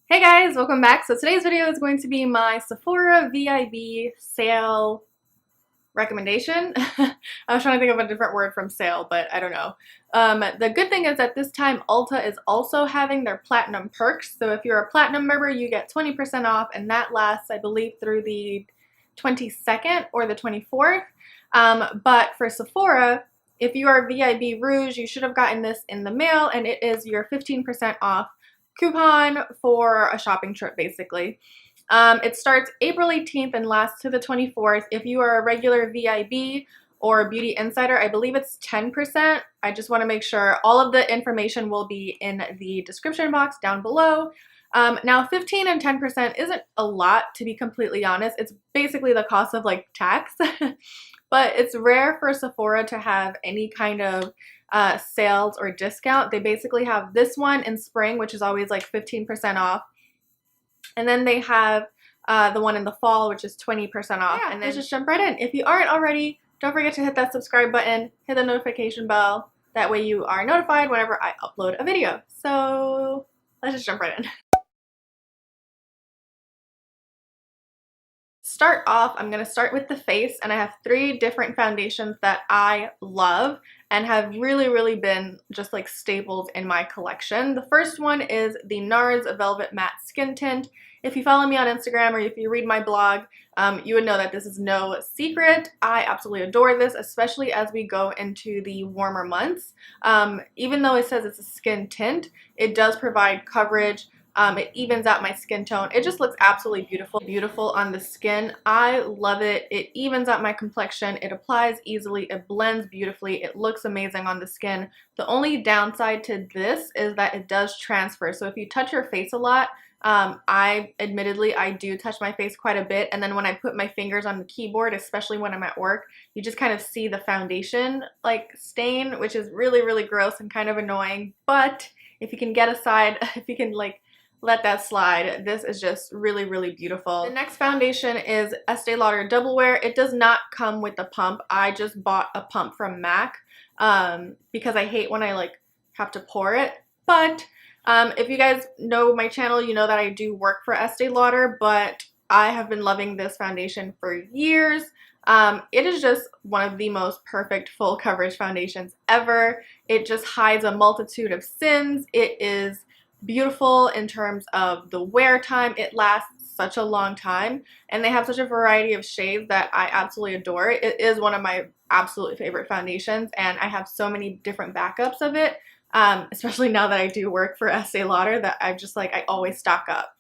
Hey guys, welcome back. So today's video is going to be my Sephora VIB sale recommendation. I was trying to think of a different word from sale, but I don't know. The good thing is that this time Ulta is also having their platinum perks. So if you're a platinum member, you get 20% off, and that lasts, I believe, through the 22nd or the 24th. But for Sephora, if you are VIB Rouge, you should have gotten this in the mail, and it is your 15% off coupon for a shopping trip, basically. It starts April 18th and lasts to the 24th. If you are a regular VIB or Beauty Insider, I believe it's 10%. I just want to make sure. All of the information will be in the description box down below. Now 15 and 10% isn't a lot, to be completely honest. It's basically the cost of like tax. But it's rare for Sephora to have any kind of sales or discount. They basically have this one in spring, which is always like 15% off. And then they have the one in the fall, which is 20% off. Yeah, and then just jump right in. If you aren't already, don't forget to hit that subscribe button, hit the notification bell. That way you are notified whenever I upload a video. So let's just jump right in. Start off, I'm going to start with the face, and I have 3 different foundations that I love and have really been just like staples in my collection. The first one is the NARS Velvet Matte Skin Tint. If you follow me on Instagram or if you read my blog, you would know that this is no secret. I absolutely adore this, especially as we go into the warmer months. Even though it says it's a skin tint, it does provide coverage. It evens out my skin tone. It just looks absolutely beautiful on the skin. I love it. It evens out my complexion. It applies easily. It blends beautifully. It looks amazing on the skin. The only downside to this is that it does transfer. So if you touch your face a lot, I do touch my face quite a bit, and then when I put my fingers on the keyboard, especially when I'm at work, you just kind of see the foundation like stain, which is really gross and kind of annoying. But if you can get aside, if you can like let that slide, this is just really beautiful. The next foundation is Estee Lauder Double Wear. It does not come with the pump. I just bought a pump from MAC because I hate when I like have to pour it. But if you guys know my channel, you know that I do work for Estee Lauder, but I have been loving this foundation for years. It is just one of the most perfect full coverage foundations ever. It just hides a multitude of sins. It is beautiful in terms of the wear time. It lasts such a long time, and they have such a variety of shades that I absolutely adore. It is one of my absolute favorite foundations, and I have so many different backups of it, especially now that I do work for Estee Lauder, that I always stock up.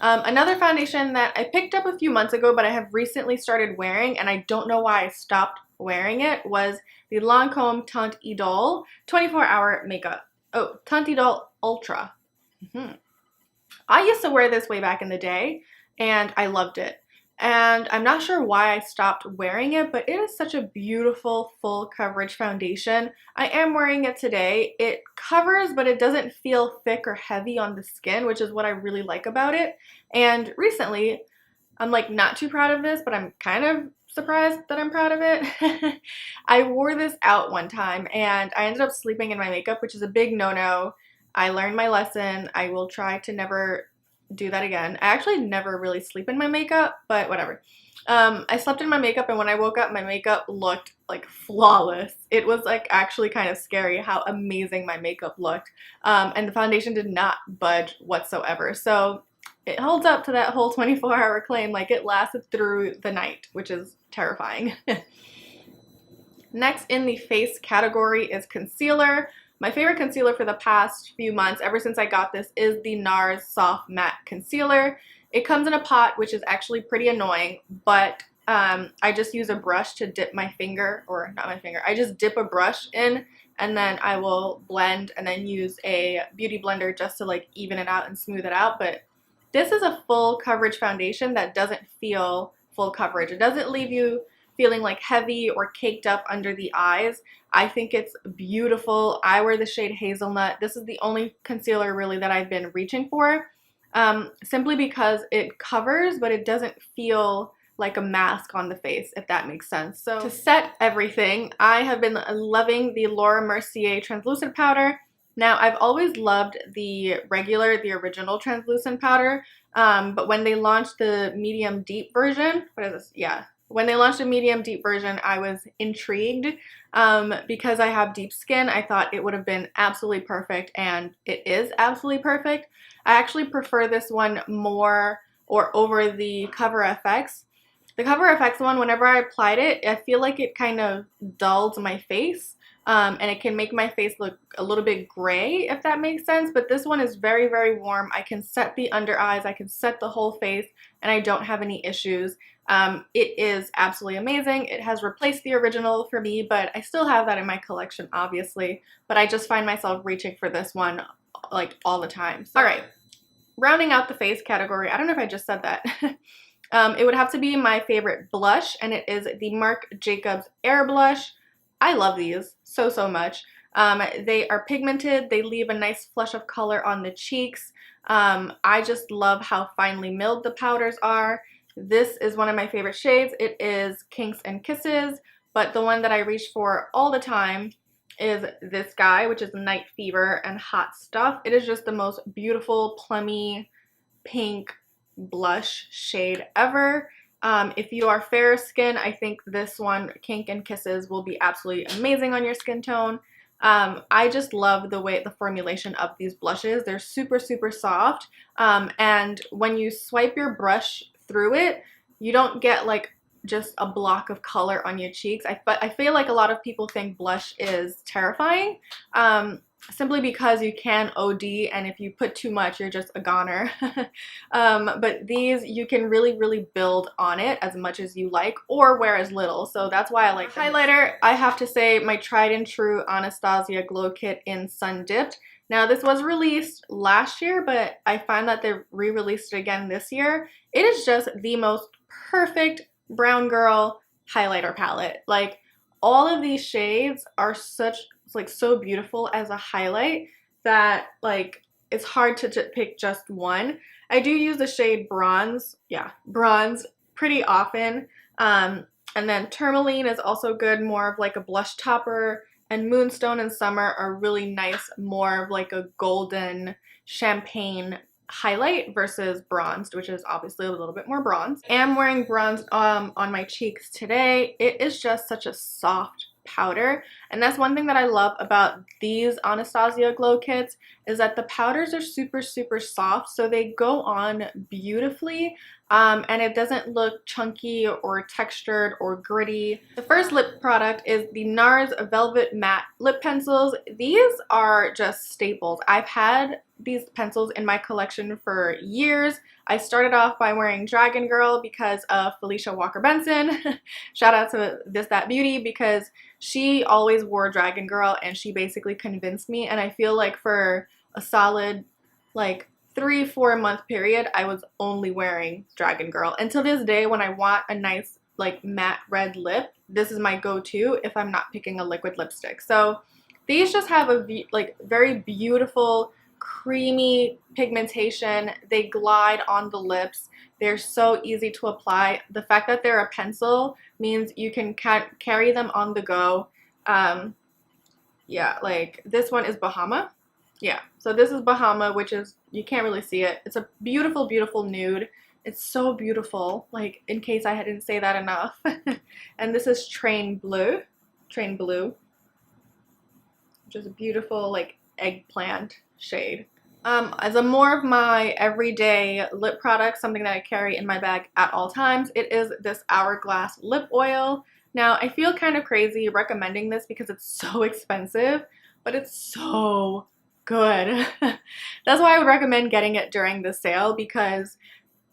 Another foundation that I picked up a few months ago but I have recently started wearing, and I don't know why I stopped wearing it, was the Lancome Teint Idole 24-hour makeup. Oh, Teint Idole Ultra. I used to wear this way back in the day, and I loved it. And I'm not sure why I stopped wearing it, but it is such a beautiful full coverage foundation. I am wearing it today. It covers, but it doesn't feel thick or heavy on the skin, which is what I really like about it. And recently, I'm like not too proud of this, but I'm kind of surprised that I'm proud of it. I wore this out one time, and I ended up sleeping in my makeup, which is a big no-no. I learned my lesson. I will try to never do that again. I actually never really sleep in my makeup, but whatever. I slept in my makeup, and when I woke up, my makeup looked like flawless. It was like actually kind of scary how amazing my makeup looked. And the foundation did not budge whatsoever. So it holds up to that whole 24-hour claim. Like, it lasted through the night, which is terrifying. Next in the face category is concealer. My favorite concealer for the past few months, ever since I got this, is the NARS Soft Matte Concealer. It comes in a pot, which is actually pretty annoying, but I just use a brush to dip my finger, or not my finger, I just dip a brush in, and then I will blend and then use a beauty blender just to like even it out and smooth it out. But this is a full coverage foundation that doesn't feel full coverage. It doesn't leave you feeling like heavy or caked up under the eyes. I think it's beautiful. I wear the shade Hazelnut. This is the only concealer really that I've been reaching for, simply because it covers, but it doesn't feel like a mask on the face, if that makes sense. So to set everything, I have been loving the Laura Mercier translucent powder. Now, I've always loved the original translucent powder, but when they launched the medium deep version, what is this? Yeah. When they launched the medium deep version, I was intrigued because I have deep skin. I thought it would have been absolutely perfect, and it is absolutely perfect. I actually prefer this one more or over the Cover FX. The Cover FX one, whenever I applied it, I feel like it kind of dulled my face. And it can make my face look a little bit gray, if that makes sense. But this one is very, very warm. I can set the under eyes, I can set the whole face, and I don't have any issues. It is absolutely amazing. It has replaced the original for me, but I still have that in my collection, obviously. But I just find myself reaching for this one like all the time. So, all right, rounding out the face category, I don't know if I just said that. It would have to be my favorite blush, and it is the Marc Jacobs Air Blush. I love these so, so much. They are pigmented. They leave a nice flush of color on the cheeks. I just love how finely milled the powders are. This is one of my favorite shades. It is Kinks and Kisses, but the one that I reach for all the time is this guy, which is Night Fever and Hot Stuff. It is just the most beautiful, plummy, pink blush shade ever. If you are fair skin, I think this one, Kink and Kisses, will be absolutely amazing on your skin tone. I just love the way the formulation of these blushes. They're super, super soft. And when you swipe your brush through it, you don't get like just a block of color on your cheeks. I feel like a lot of people think blush is terrifying. Simply because you can OD, and if you put too much, you're just a goner. But these, you can really, really build on it as much as you like, or wear as little. So that's why I like them. Highlighter, I have to say my tried and true Anastasia Glow Kit in Sun Dipped. Now, this was released last year, but I find that they re-released it again this year. It is just the most perfect brown girl highlighter palette. Like, all of these shades are so beautiful as a highlight that like it's hard to pick just one. I do use the shade Bronze, Bronze, pretty often. And then Tourmaline is also good, more of like a blush topper, and Moonstone and Summer are really nice, more of like a golden champagne highlight versus bronzed, which is obviously a little bit more bronze. I am wearing bronze on my cheeks today. It is just such a soft powder, and that's one thing that I love about these Anastasia Glow Kits, is that the powders are super, super soft, so they go on beautifully, and it doesn't look chunky or textured or gritty. The first lip product is the NARS Velvet Matte Lip Pencils. These are just staples. I've had these pencils in my collection for years. I started off by wearing Dragon Girl because of Felicia Walker Benson. Shout out to This That Beauty, because she always wore Dragon Girl and she basically convinced me, and I feel like for a solid like 3-4 month period I was only wearing Dragon Girl. And to this day, when I want a nice like matte red lip, this is my go-to if I'm not picking a liquid lipstick. So these just have a like very beautiful creamy pigmentation. They glide on the lips. They're so easy to apply. The fact that they're a pencil means you can carry them on the go. Yeah, like this one is Bahama. Yeah, so this is Bahama, which is, you can't really see it. It's a beautiful, beautiful nude. It's so beautiful, like in case I didn't say that enough. And this is Train Blue, which is a beautiful like eggplant shade. As a more of my everyday lip product, something that I carry in my bag at all times, it is this Hourglass lip oil. Now, I feel kind of crazy recommending this because it's so expensive, but it's so good. That's why I would recommend getting it during the sale, because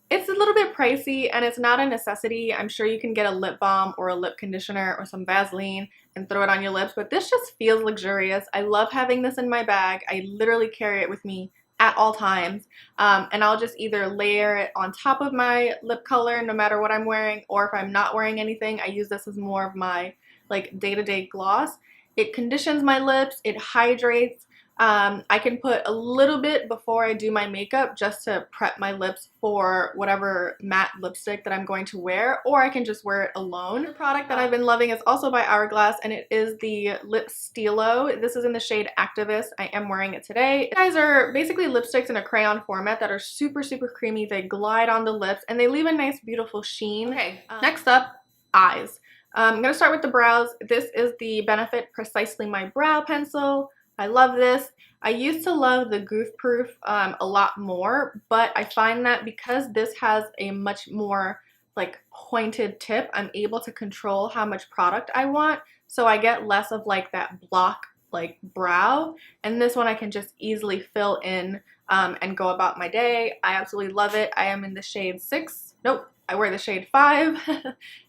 it's a little bit pricey and it's not a necessity. I'm sure you can get a lip balm or a lip conditioner or some Vaseline and throw it on your lips, but this just feels luxurious. I love having this in my bag. I literally carry it with me at all times, and I'll just either layer it on top of my lip color no matter what I'm wearing, or if I'm not wearing anything, I use this as more of my like day-to-day gloss. It conditions my lips, it hydrates, I can put a little bit before I do my makeup just to prep my lips for whatever matte lipstick that I'm going to wear, or I can just wear it alone. The product that I've been loving is also by Hourglass, and it is the Lip Stilo. This is in the shade Activist. I am wearing it today. These guys are basically lipsticks in a crayon format that are super, super creamy. They glide on the lips, and they leave a nice, beautiful sheen. Okay, next up, eyes. I'm going to start with the brows. This is the Benefit Precisely My Brow Pencil. I love this. I used to love the Goof Proof a lot more, but I find that because this has a much more like pointed tip, I'm able to control how much product I want. So I get less of like that block like brow, and this one I can just easily fill in and go about my day. I absolutely love it. I am in the shade 6. Nope, I wear the shade 5.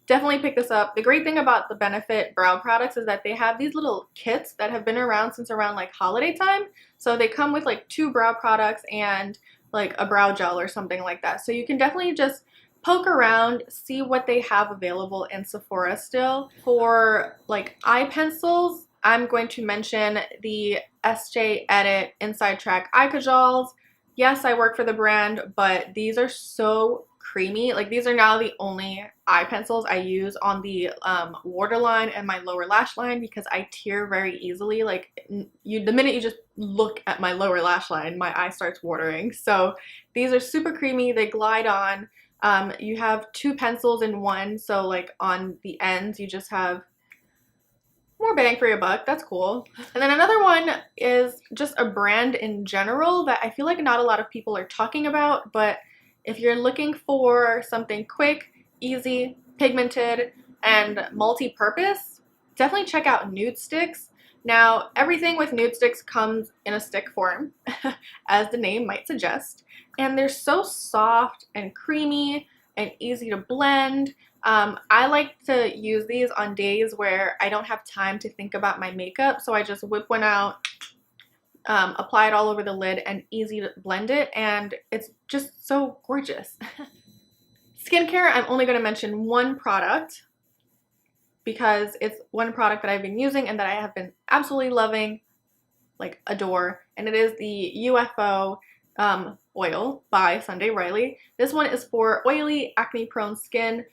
Definitely pick this up. The great thing about the Benefit brow products is that they have these little kits that have been around since around like holiday time. So they come with like 2 brow products and like a brow gel or something like that. So you can definitely just poke around, see what they have available in Sephora still. For like eye pencils, I'm going to mention the SJ Edit Inside Track Eye Kajols. Yes, I work for the brand, but these are so creamy. Like, these are now the only eye pencils I use on the waterline and my lower lash line because I tear very easily. Like, the minute you just look at my lower lash line, my eye starts watering. So these are super creamy. They glide on. You have 2 pencils in one, so like on the ends you just have more bang for your buck. That's cool. And then another one is just a brand in general that I feel like not a lot of people are talking about, but if you're looking for something quick, easy, pigmented, and multi-purpose, definitely check out Nude Sticks. Now, everything with Nude Sticks comes in a stick form, as the name might suggest, and they're so soft and creamy and easy to blend. I like to use these on days where I don't have time to think about my makeup, so I just whip one out, apply it all over the lid, and easy to blend it, and it's just so gorgeous. Skincare, I'm only going to mention one product because it's one product that I've been using and that I have been absolutely loving, like adore, and it is the UFO oil by Sunday Riley. This one is for oily, acne-prone skin.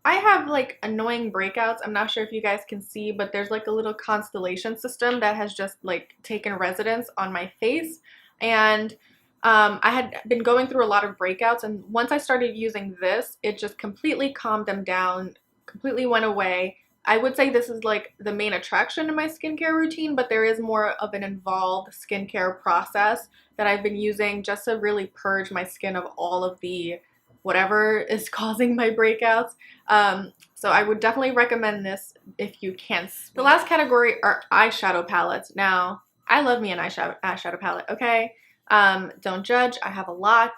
I have like annoying breakouts. I'm not sure if you guys can see, but there's like a little constellation system that has just like taken residence on my face, and I had been going through a lot of breakouts, and once I started using this, it just completely calmed them down, completely went away. I would say this is like the main attraction in my skincare routine, but there is more of an involved skincare process that I've been using just to really purge my skin of all of the whatever is causing my breakouts. So I would definitely recommend this if you can. The last category are eyeshadow palettes. Now, I love me an eyeshadow palette, okay? Don't judge. I have a lot.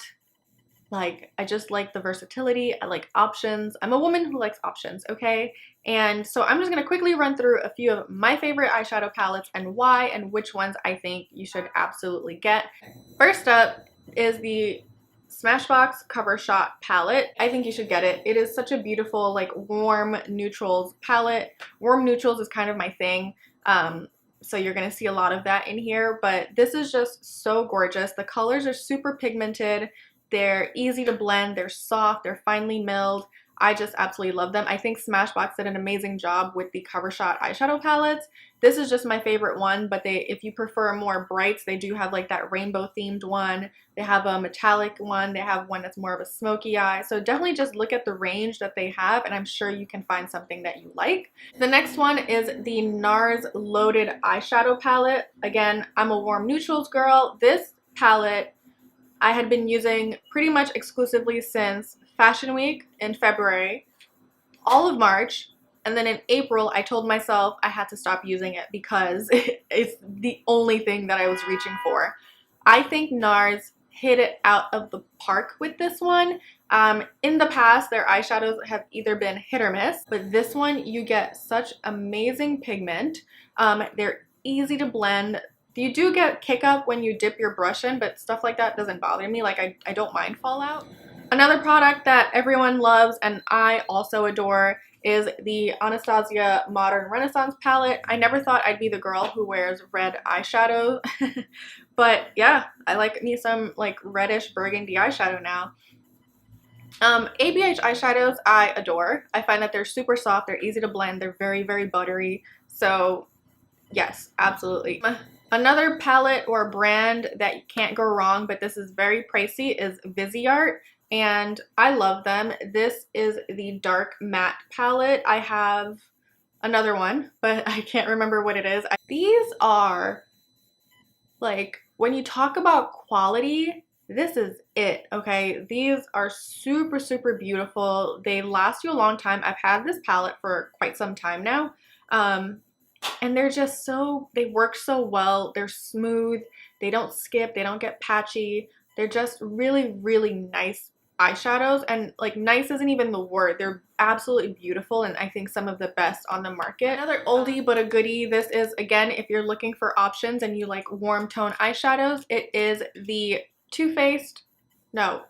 Like, I just like the versatility. I like options. I'm a woman who likes options, okay? And so I'm just going to quickly run through a few of my favorite eyeshadow palettes and why, and which ones I think you should absolutely get. First up is the Smashbox Cover Shot palette. I think you should get it. It is such a beautiful, like, warm neutrals palette. Warm neutrals is kind of my thing. So you're going to see a lot of that in here, but this is just so gorgeous. The colors are super pigmented. They're easy to blend. They're soft. They're finely milled. I just absolutely love them. I think Smashbox did an amazing job with the Cover Shot eyeshadow palettes. This is just my favorite one, but if you prefer more brights, they do have like that rainbow themed one. They have a metallic one. They have one that's more of a smoky eye. So definitely just look at the range that they have, and I'm sure you can find something that you like. The next one is the NARS Loaded Eyeshadow Palette. Again, I'm a warm neutrals girl. This palette I had been using pretty much exclusively since Fashion Week in February, all of March, and then in April I told myself I had to stop using it because it's the only thing that I was reaching for. I think NARS hit it out of the park with this one. In the past, their eyeshadows have either been hit or miss, but this one you get such amazing pigment. They're easy to blend. You do get kick up when you dip your brush in, but stuff like that doesn't bother me. Like, I don't mind fallout. Another product that everyone loves and I also adore is the Anastasia Modern Renaissance palette. I never thought I'd be the girl who wears red eyeshadow, but yeah, I like me some like reddish burgundy eyeshadow now. ABH eyeshadows I adore. I find that they're super soft, they're easy to blend, they're very, very buttery. So yes, absolutely. Another palette or brand that you can't go wrong, but this is very pricey, is Viseart, and I love them. This is the dark matte palette. I have another one, but I can't remember what it is. These are, like, when you talk about quality, this is it, okay? These are super, super beautiful. They last you a long time. I've had this palette for quite some time now. And they're just so, they work so well. They're smooth. They don't skip. They don't get patchy. They're just really, really nice eyeshadows. And like nice isn't even the word. They're absolutely beautiful and I think some of the best on the market. Another oldie but a goodie. This is, again, if you're looking for options and you like warm tone eyeshadows, it is the Too Faced. No,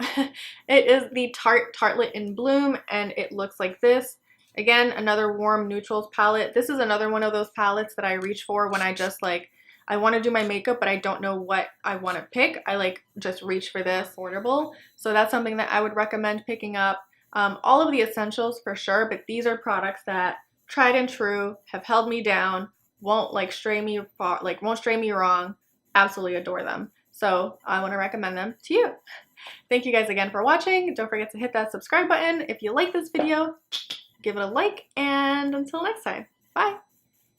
it is the Tartelette in Bloom, and it looks like this. Again, another warm neutrals palette. This is another one of those palettes that I reach for when I just like, I want to do my makeup, but I don't know what I want to pick. I like just reach for this. Affordable. So that's something that I would recommend picking up. All of the essentials for sure, but these are products that tried and true, have held me down, won't like stray me far, like won't stray me wrong. Absolutely adore them. So I want to recommend them to you. Thank you guys again for watching. Don't forget to hit that subscribe button if you like this video. Give it a like, and until next time, bye!